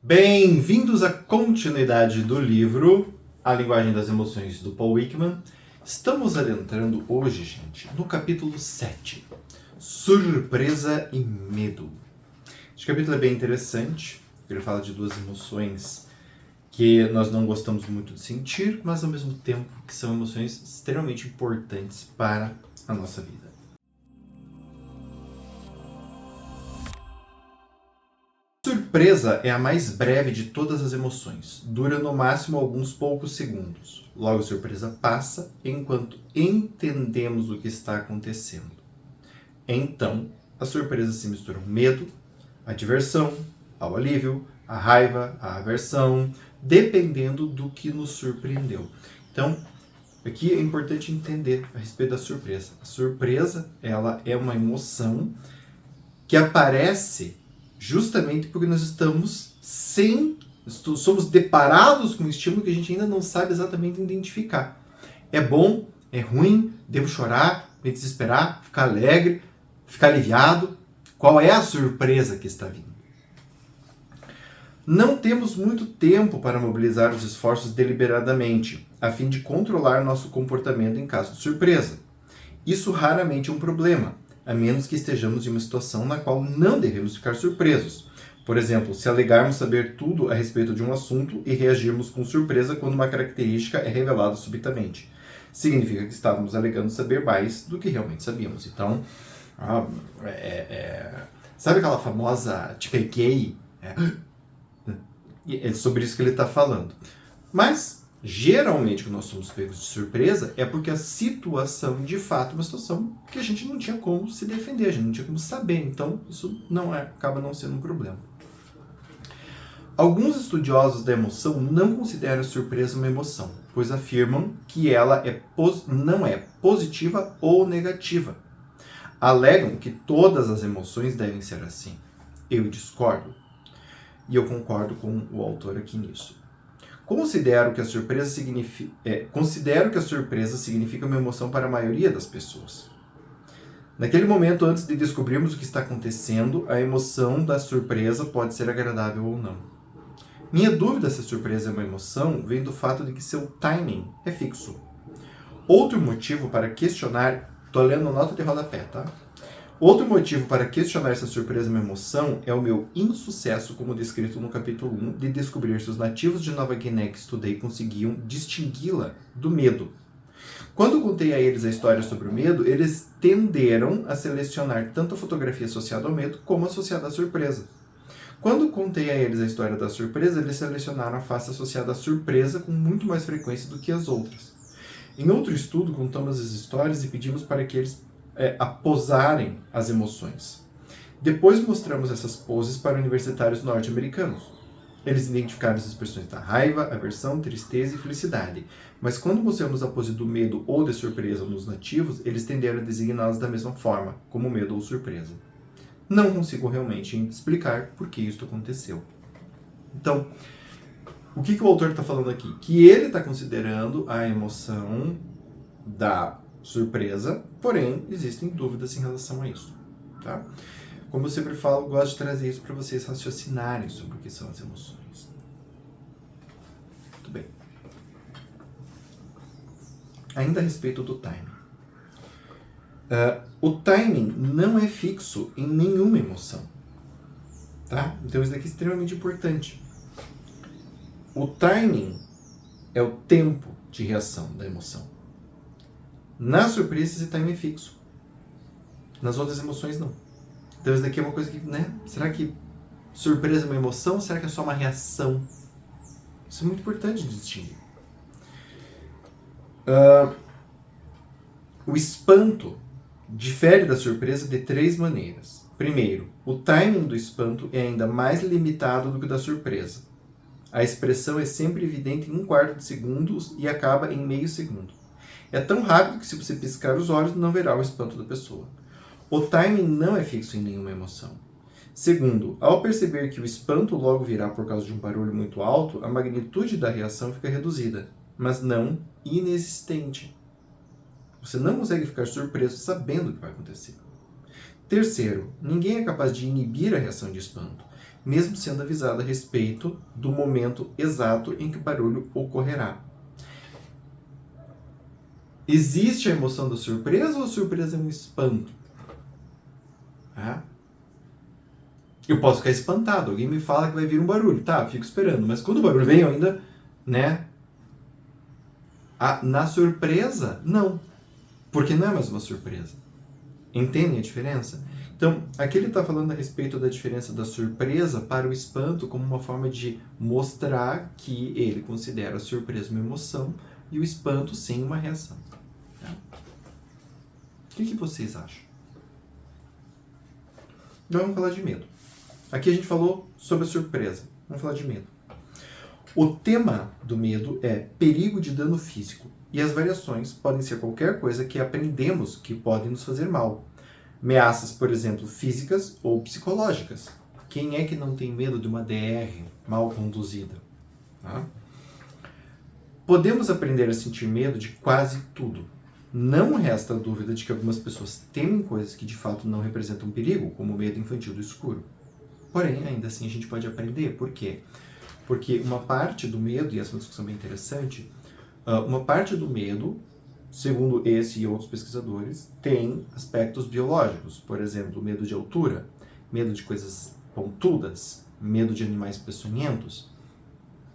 Bem-vindos à continuidade do livro A Linguagem das Emoções, do Paul Ekman. Estamos adentrando hoje, gente, no capítulo 7, Surpresa e Medo. Este capítulo é bem interessante, ele fala de duas emoções que nós não gostamos muito de sentir, mas ao mesmo tempo que são emoções extremamente importantes para a nossa vida. Surpresa é a mais breve de todas as emoções. Dura no máximo alguns poucos segundos. Logo a surpresa passa enquanto entendemos o que está acontecendo. Então, a surpresa se mistura ao medo, à diversão, ao alívio, à raiva, à aversão, dependendo do que nos surpreendeu. Então, aqui é importante entender a respeito da surpresa. A surpresa, ela é uma emoção que aparece justamente porque nós somos deparados com um estímulo que a gente ainda não sabe exatamente identificar. É bom? É ruim? Devo chorar? Me desesperar? Ficar alegre? Ficar aliviado? Qual é a surpresa que está vindo? Não temos muito tempo para mobilizar os esforços deliberadamente, a fim de controlar nosso comportamento em caso de surpresa. Isso raramente é um problema, a menos que estejamos em uma situação na qual não devemos ficar surpresos. Por exemplo, se alegarmos saber tudo a respeito de um assunto e reagirmos com surpresa quando uma característica é revelada subitamente. Significa que estávamos alegando saber mais do que realmente sabíamos. Então, sabe aquela famosa te peguei? É sobre isso que ele está falando. Mas, geralmente, quando nós somos pegos de surpresa, é porque a situação, de fato, é uma situação que a gente não tinha como se defender, a gente não tinha como saber. Então, isso acaba não sendo um problema. Alguns estudiosos da emoção não consideram a surpresa uma emoção, pois afirmam que ela não é positiva ou negativa. Alegam que todas as emoções devem ser assim. Eu discordo. E eu concordo com o autor aqui nisso. Considero que a surpresa significa uma emoção para a maioria das pessoas. Naquele momento, antes de descobrirmos o que está acontecendo, a emoção da surpresa pode ser agradável ou não. Minha dúvida se a surpresa é uma emoção vem do fato de que seu timing é fixo. Outro motivo para questionar... Estou lendo nota de rodapé, tá? Outro motivo para questionar se a surpresa é uma emoção é o meu insucesso, como descrito no capítulo 1, de descobrir se os nativos de Nova Guiné que estudei conseguiam distingui-la do medo. Quando contei a eles a história sobre o medo, eles tenderam a selecionar tanto a fotografia associada ao medo como associada à surpresa. Quando contei a eles a história da surpresa, eles selecionaram a face associada à surpresa com muito mais frequência do que as outras. Em outro estudo, contamos as histórias e pedimos para que eles posarem as emoções. Depois mostramos essas poses para universitários norte-americanos. Eles identificaram as expressões da raiva, aversão, tristeza e felicidade. Mas quando mostramos a pose do medo ou de surpresa nos nativos, eles tenderam a designá-las da mesma forma, como medo ou surpresa. Não consigo realmente explicar por que isso aconteceu. Então, o que o autor está falando aqui? Que ele está considerando a emoção da surpresa, porém, existem dúvidas em relação a isso. Tá? Como eu sempre falo, gosto de trazer isso para vocês raciocinarem sobre o que são as emoções. Muito bem. Ainda a respeito do timing. O timing não é fixo em nenhuma emoção. Tá? Então isso daqui é extremamente importante. O timing é o tempo de reação da emoção. Na surpresa, esse timing é fixo. Nas outras emoções, não. Então isso daqui é uma coisa que, será que surpresa é uma emoção ou será que é só uma reação? Isso é muito importante de distinguir. O espanto difere da surpresa de 3 maneiras. Primeiro, o timing do espanto é ainda mais limitado do que o da surpresa. A expressão é sempre evidente em 1/4 de segundo e acaba em meio segundo. É tão rápido que se você piscar os olhos, não verá o espanto da pessoa. O timing não é fixo em nenhuma emoção. Segundo, ao perceber que o espanto logo virá por causa de um barulho muito alto, a magnitude da reação fica reduzida, mas não inexistente. Você não consegue ficar surpreso sabendo o que vai acontecer. Terceiro, ninguém é capaz de inibir a reação de espanto. mesmo sendo avisado a respeito do momento exato em que o barulho ocorrerá. Existe a emoção da surpresa ou a surpresa é um espanto? Eu posso ficar espantado, alguém me fala que vai vir um barulho, tá, fico esperando, mas quando o barulho vem eu ainda, né? Na surpresa, não, porque não é mais uma surpresa. Entendem a diferença? Então, aqui ele está falando a respeito da diferença da surpresa para o espanto como uma forma de mostrar que ele considera a surpresa uma emoção e o espanto sim uma reação. Tá? O que vocês acham? Então vamos falar de medo. Aqui a gente falou sobre a surpresa. Vamos falar de medo. O tema do medo é perigo de dano físico. E as variações podem ser qualquer coisa que aprendemos que podem nos fazer mal. Ameaças, por exemplo, físicas ou psicológicas. Quem é que não tem medo de uma DR mal conduzida? Tá? Podemos aprender a sentir medo de quase tudo. Não resta dúvida de que algumas pessoas temem coisas que de fato não representam perigo, como o medo infantil do escuro. Porém, ainda assim a gente pode aprender. Por quê? Porque uma parte do medo, e essa é uma discussão bem interessante, uma parte do medo, segundo esse e outros pesquisadores, tem aspectos biológicos. Por exemplo, medo de altura, medo de coisas pontudas, medo de animais peçonhentos.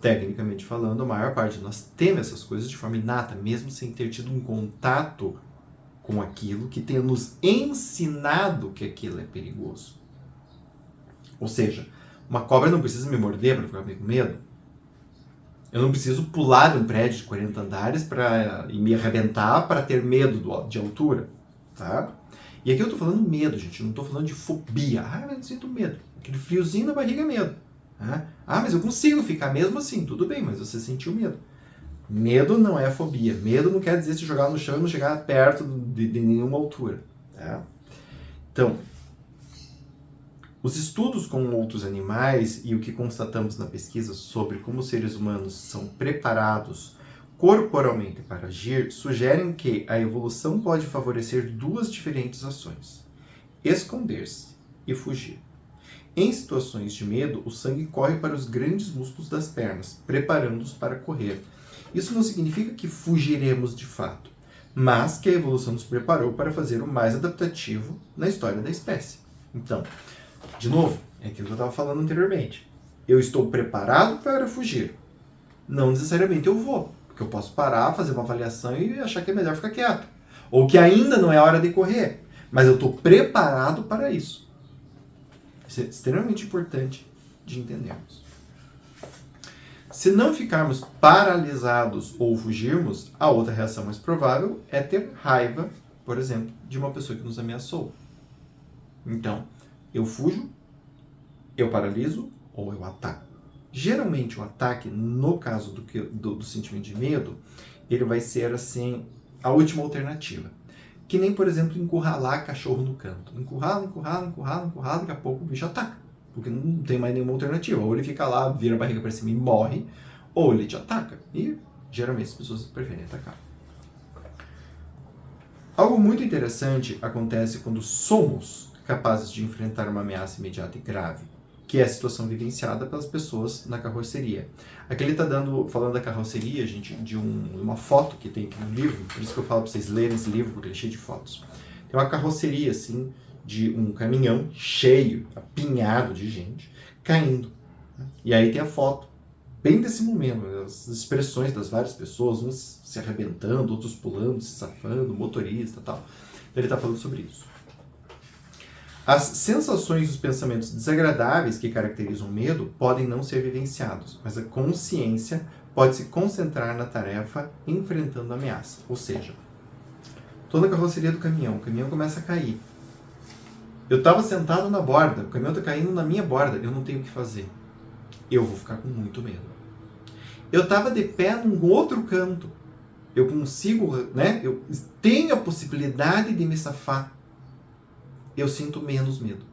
Tecnicamente falando, a maior parte de nós teme essas coisas de forma inata, mesmo sem ter tido um contato com aquilo que tenha nos ensinado que aquilo é perigoso. Ou seja, uma cobra não precisa me morder para ficar com medo. Eu não preciso pular de um prédio de 40 andares e me arrebentar para ter medo de altura. Tá? E aqui eu estou falando medo, gente. Eu não estou falando de fobia. Mas eu sinto medo. Aquele friozinho na barriga é medo. Mas eu consigo ficar mesmo assim. Tudo bem, mas você sentiu medo. Medo não é fobia. Medo não quer dizer se jogar no chão e não chegar perto de nenhuma altura. Tá? Então, os estudos com outros animais e o que constatamos na pesquisa sobre como os seres humanos são preparados corporalmente para agir sugerem que a evolução pode favorecer duas diferentes ações: esconder-se e fugir. Em situações de medo, o sangue corre para os grandes músculos das pernas, preparando-os para correr. Isso não significa que fugiremos de fato, mas que a evolução nos preparou para fazer o mais adaptativo na história da espécie. Então, de novo, é aquilo que eu estava falando anteriormente. Eu estou preparado para fugir. Não necessariamente eu vou, porque eu posso parar, fazer uma avaliação e achar que é melhor ficar quieto. Ou que ainda não é hora de correr, mas eu estou preparado para isso. Isso é extremamente importante de entendermos. Se não ficarmos paralisados ou fugirmos, a outra reação mais provável é ter raiva, por exemplo, de uma pessoa que nos ameaçou. Então, eu fujo, eu paraliso ou eu ataco. Geralmente o ataque, no caso do sentimento de medo, ele vai ser assim, a última alternativa. Que nem, por exemplo, encurralar cachorro no canto. Encurrala, daqui a pouco o bicho ataca. Porque não tem mais nenhuma alternativa. Ou ele fica lá, vira a barriga para cima e morre, ou ele te ataca. E geralmente as pessoas preferem atacar. Algo muito interessante acontece quando somos capazes de enfrentar uma ameaça imediata e grave, que é a situação vivenciada pelas pessoas na carroceria. Aqui ele está falando da carroceria, gente, de uma foto que tem aqui no livro, por isso que eu falo para vocês lerem esse livro, porque ele é cheio de fotos. Tem uma carroceria, assim, de um caminhão cheio, apinhado de gente, caindo. E aí tem a foto, bem desse momento, as expressões das várias pessoas, uns se arrebentando, outros pulando, se safando, motorista e tal. Então ele está falando sobre isso. As sensações e os pensamentos desagradáveis que caracterizam o medo podem não ser vivenciados, mas a consciência pode se concentrar na tarefa enfrentando a ameaça. Ou seja, estou na carroceria do caminhão, o caminhão começa a cair. Eu estava sentado na borda, o caminhão está caindo na minha borda, eu não tenho o que fazer. Eu vou ficar com muito medo. Eu estava de pé num outro canto, eu consigo, eu tenho a possibilidade de me safar. Eu sinto menos medo.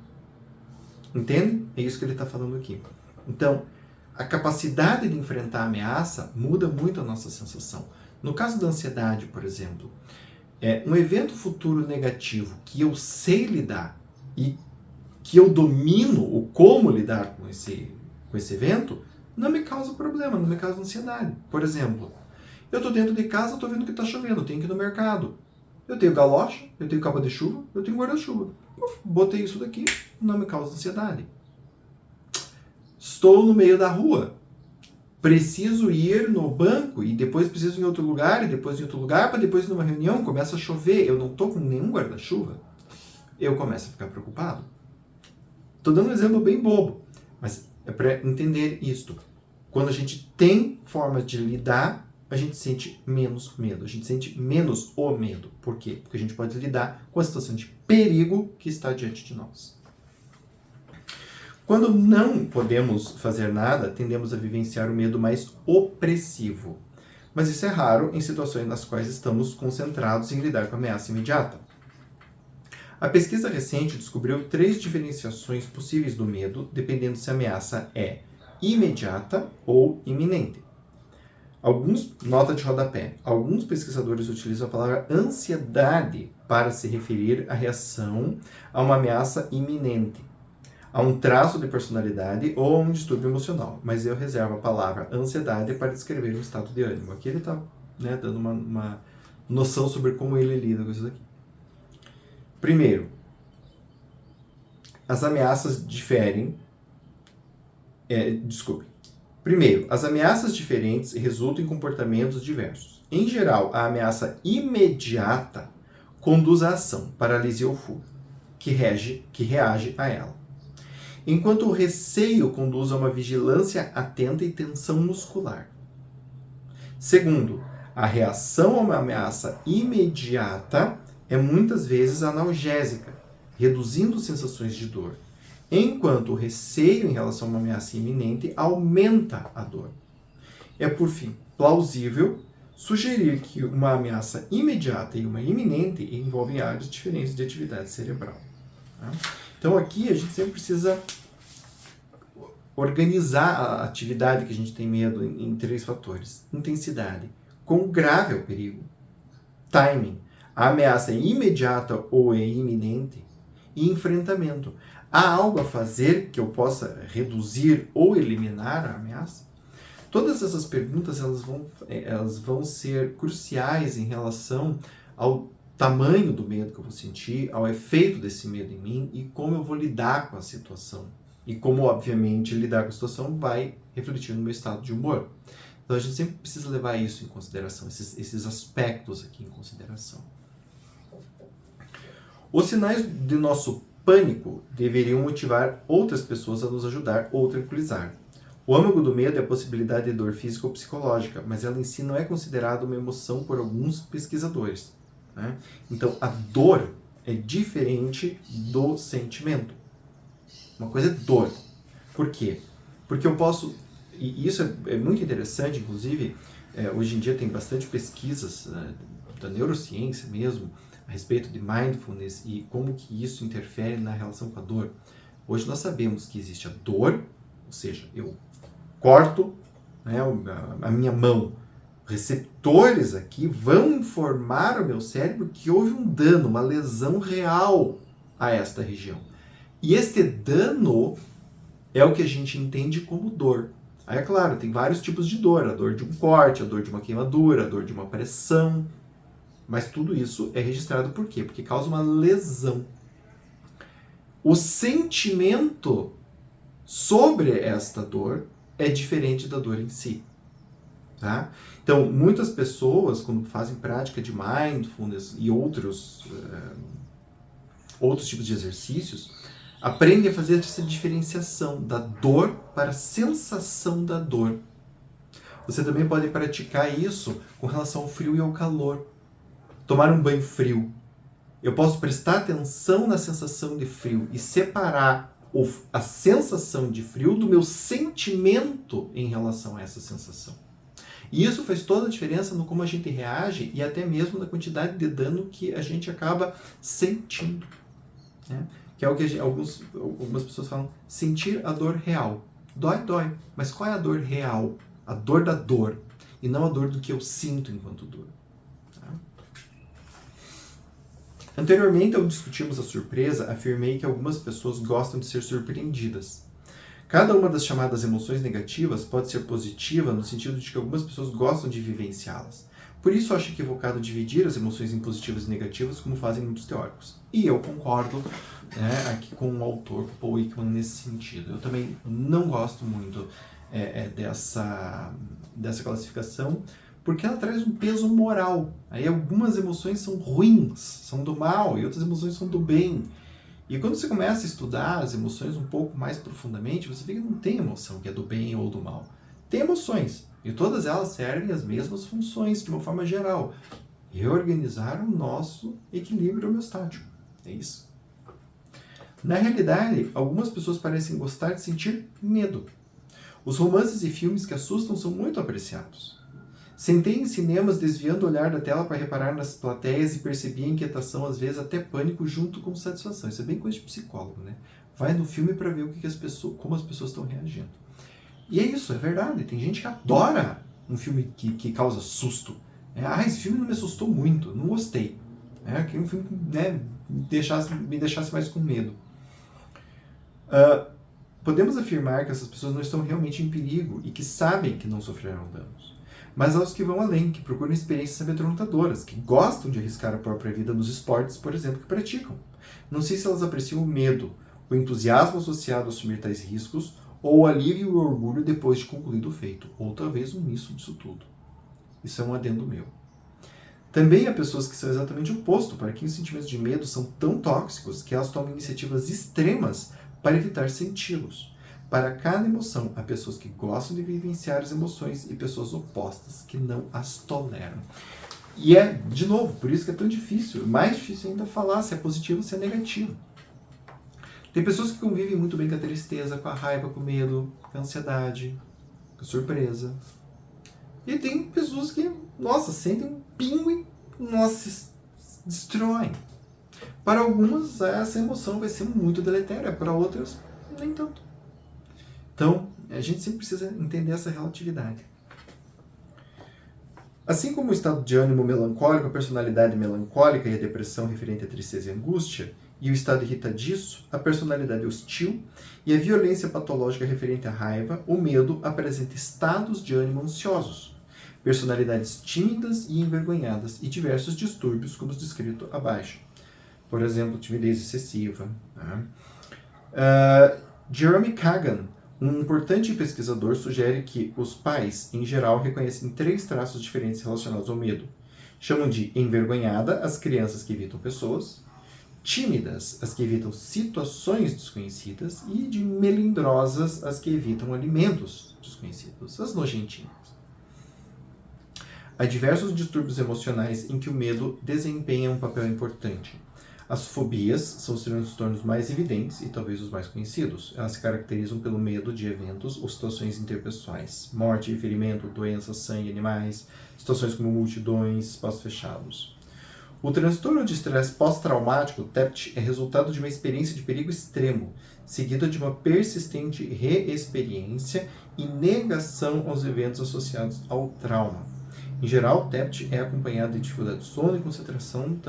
Entende? É isso que ele está falando aqui. Então, a capacidade de enfrentar a ameaça muda muito a nossa sensação. No caso da ansiedade, por exemplo, um evento futuro negativo que eu sei lidar e que eu domino o como lidar com esse evento, não me causa problema, não me causa ansiedade. Por exemplo, eu estou dentro de casa, estou vendo que está chovendo, eu tenho que ir no mercado. Eu tenho galocha, eu tenho capa de chuva, eu tenho guarda-chuva. Botei isso daqui, não me causa ansiedade. Estou no meio da rua. Preciso ir no banco e depois preciso ir em outro lugar e depois em outro lugar para depois ir numa reunião, começa a chover, eu não estou com nenhum guarda-chuva. Eu começo a ficar preocupado. Estou dando um exemplo bem bobo, mas é para entender isto. Quando a gente tem formas de lidar, a gente sente menos medo, a gente sente menos o medo. Por quê? Porque a gente pode lidar com a situação de perigo que está diante de nós. Quando não podemos fazer nada, tendemos a vivenciar o medo mais opressivo. Mas isso é raro em situações nas quais estamos concentrados em lidar com a ameaça imediata. A pesquisa recente descobriu 3 diferenciações possíveis do medo, dependendo se a ameaça é imediata ou iminente. Nota de rodapé, alguns pesquisadores utilizam a palavra ansiedade para se referir à reação a uma ameaça iminente, a um traço de personalidade ou a um distúrbio emocional, mas eu reservo a palavra ansiedade para descrever um estado de ânimo. Aqui ele está dando uma noção sobre como ele lida com isso daqui. Primeiro, as ameaças diferem. Primeiro, as ameaças diferentes resultam em comportamentos diversos. Em geral, a ameaça imediata conduz à ação, paralisia ou fuga, que reage a ela. Enquanto o receio conduz a uma vigilância atenta e tensão muscular. Segundo, a reação a uma ameaça imediata é muitas vezes analgésica, reduzindo sensações de dor, enquanto o receio em relação a uma ameaça iminente aumenta a dor. É, por fim, plausível sugerir que uma ameaça imediata e uma iminente envolvem áreas diferentes de atividade cerebral. Tá? Então aqui a gente sempre precisa organizar a atividade que a gente tem medo em 3 fatores. Intensidade, quão grave é o perigo, timing, a ameaça é imediata ou é iminente, e enfrentamento. Há algo a fazer que eu possa reduzir ou eliminar a ameaça? Todas essas perguntas elas vão ser cruciais em relação ao tamanho do medo que eu vou sentir, ao efeito desse medo em mim e como eu vou lidar com a situação. E como, obviamente, lidar com a situação vai refletir no meu estado de humor. Então a gente sempre precisa levar isso em consideração, esses aspectos aqui em consideração. Os sinais de nosso pânico deveriam motivar outras pessoas a nos ajudar ou tranquilizar. O âmago do medo é a possibilidade de dor física ou psicológica, mas ela em si não é considerada uma emoção por alguns pesquisadores. Né? Então, a dor é diferente do sentimento. Uma coisa é dor. Por quê? Porque eu posso... E isso é muito interessante, inclusive, hoje em dia tem bastante pesquisas da neurociência mesmo, a respeito de mindfulness e como que isso interfere na relação com a dor. Hoje nós sabemos que existe a dor, ou seja, eu corto, né, a minha mão, receptores aqui vão informar o meu cérebro que houve um dano, uma lesão real a esta região. E este dano é o que a gente entende como dor. Aí é claro, tem vários tipos de dor, a dor de um corte, a dor de uma queimadura, a dor de uma pressão. Mas tudo isso é registrado por quê? Porque causa uma lesão. O sentimento sobre esta dor é diferente da dor em si. Tá? Então, muitas pessoas, quando fazem prática de mindfulness e outros tipos de exercícios, aprendem a fazer essa diferenciação da dor para a sensação da dor. Você também pode praticar isso com relação ao frio e ao calor. Tomar um banho frio. Eu posso prestar atenção na sensação de frio e separar a sensação de frio do meu sentimento em relação a essa sensação. E isso faz toda a diferença no como a gente reage e até mesmo na quantidade de dano que a gente acaba sentindo. Né? Que é o que algumas pessoas falam, sentir a dor real. Dói, dói. Mas qual é a dor real? A dor da dor. E não a dor do que eu sinto enquanto dor. Anteriormente, ao discutirmos a surpresa, afirmei que algumas pessoas gostam de ser surpreendidas. Cada uma das chamadas emoções negativas pode ser positiva no sentido de que algumas pessoas gostam de vivenciá-las. Por isso, acho equivocado dividir as emoções em positivas e negativas, como fazem muitos teóricos. E eu concordo, né, aqui com o autor Paul Ekman nesse sentido. Eu também não gosto muito dessa classificação, porque ela traz um peso moral. Aí algumas emoções são ruins, são do mal, e outras emoções são do bem. E quando você começa a estudar as emoções um pouco mais profundamente, você vê que não tem emoção que é do bem ou do mal. Tem emoções, e todas elas servem as mesmas funções, de uma forma geral. Reorganizar o nosso equilíbrio homeostático. É isso. Na realidade, algumas pessoas parecem gostar de sentir medo. Os romances e filmes que assustam são muito apreciados. Sentei em cinemas desviando o olhar da tela para reparar nas plateias e percebi a inquietação, às vezes até pânico, junto com satisfação. Isso é bem coisa de psicólogo, né? Vai no filme para ver como as pessoas estão reagindo. E é isso, é verdade. Tem gente que adora um filme que causa susto. Esse filme não me assustou muito, não gostei. Queria um filme que me deixasse mais com medo. Podemos afirmar que essas pessoas não estão realmente em perigo e que sabem que não sofrerão danos. Mas aos que vão além, que procuram experiências amedrontadoras, que gostam de arriscar a própria vida nos esportes, por exemplo, que praticam. Não sei se elas apreciam o medo, o entusiasmo associado a assumir tais riscos, ou o alívio e o orgulho depois de concluído o feito, ou talvez um misto disso tudo. Isso é um adendo meu. Também há pessoas que são exatamente o oposto, para quem os sentimentos de medo são tão tóxicos que elas tomam iniciativas extremas para evitar senti-los. Para cada emoção, há pessoas que gostam de vivenciar as emoções e pessoas opostas que não as toleram. E de novo, por isso que é tão difícil, mais difícil ainda falar se é positivo ou se é negativo. Tem pessoas que convivem muito bem com a tristeza, com a raiva, com o medo, com a ansiedade, com a surpresa. E tem pessoas que, sentem um pingo e, se destroem. Para algumas, essa emoção vai ser muito deletéria, para outras, nem tanto. Então, a gente sempre precisa entender essa relatividade. Assim como o estado de ânimo melancólico, a personalidade melancólica e a depressão referente à tristeza e angústia, e o estado irritadiço, a personalidade hostil, e a violência patológica referente à raiva, o medo apresenta estados de ânimo ansiosos, personalidades tímidas e envergonhadas, e diversos distúrbios, como os descritos abaixo. Por exemplo, timidez excessiva. Jeremy Kagan, um importante pesquisador, sugere que os pais, em geral, reconhecem 3 traços diferentes relacionados ao medo. Chamam de envergonhada as crianças que evitam pessoas, tímidas as que evitam situações desconhecidas e de melindrosas as que evitam alimentos desconhecidos, as nojentinhas. Há diversos distúrbios emocionais em que o medo desempenha um papel importante. As fobias são os transtornos mais evidentes e talvez os mais conhecidos. Elas se caracterizam pelo medo de eventos ou situações interpessoais. Morte, ferimento, doenças, sangue, animais, situações como multidões, espaços fechados. O transtorno de estresse pós-traumático, TEPT, é resultado de uma experiência de perigo extremo, seguida de uma persistente reexperiência e negação aos eventos associados ao trauma. Em geral, o TEPT é acompanhado de dificuldade de sono e concentração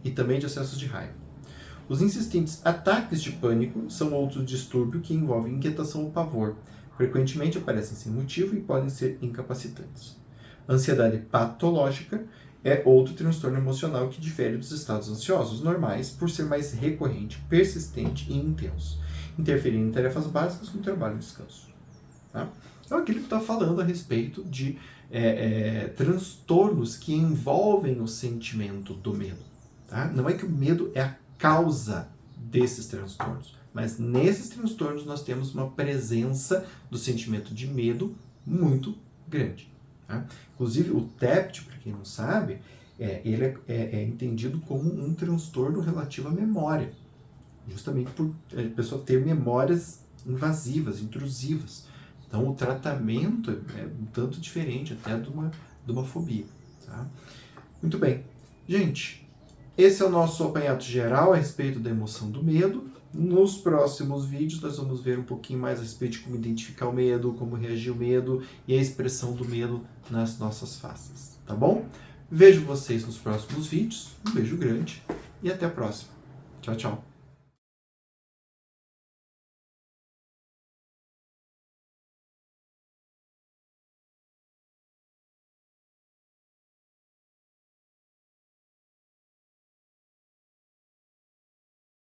e também de acessos de raiva. Os insistentes ataques de pânico são outro distúrbio que envolve inquietação ou pavor. Frequentemente aparecem sem motivo e podem ser incapacitantes. A ansiedade patológica é outro transtorno emocional que difere dos estados ansiosos normais por ser mais recorrente, persistente e intenso, interferindo em tarefas básicas como trabalho e descanso. Tá? Então, aquilo que está falando a respeito de transtornos que envolvem o sentimento do medo. Tá? Não é que o medo é a causa desses transtornos, mas nesses transtornos nós temos uma presença do sentimento de medo muito grande. Tá? Inclusive, o TEPT, para quem não sabe, ele é entendido como um transtorno relativo à memória, justamente por a pessoa ter memórias invasivas, intrusivas. Então, o tratamento é um tanto diferente até de uma fobia. Tá? Muito bem. Gente, esse é o nosso apanhado geral a respeito da emoção do medo. Nos próximos vídeos, nós vamos ver um pouquinho mais a respeito de como identificar o medo, como reagir ao medo e a expressão do medo nas nossas faces. Tá bom? Vejo vocês nos próximos vídeos. Um beijo grande e até a próxima. Tchau, tchau.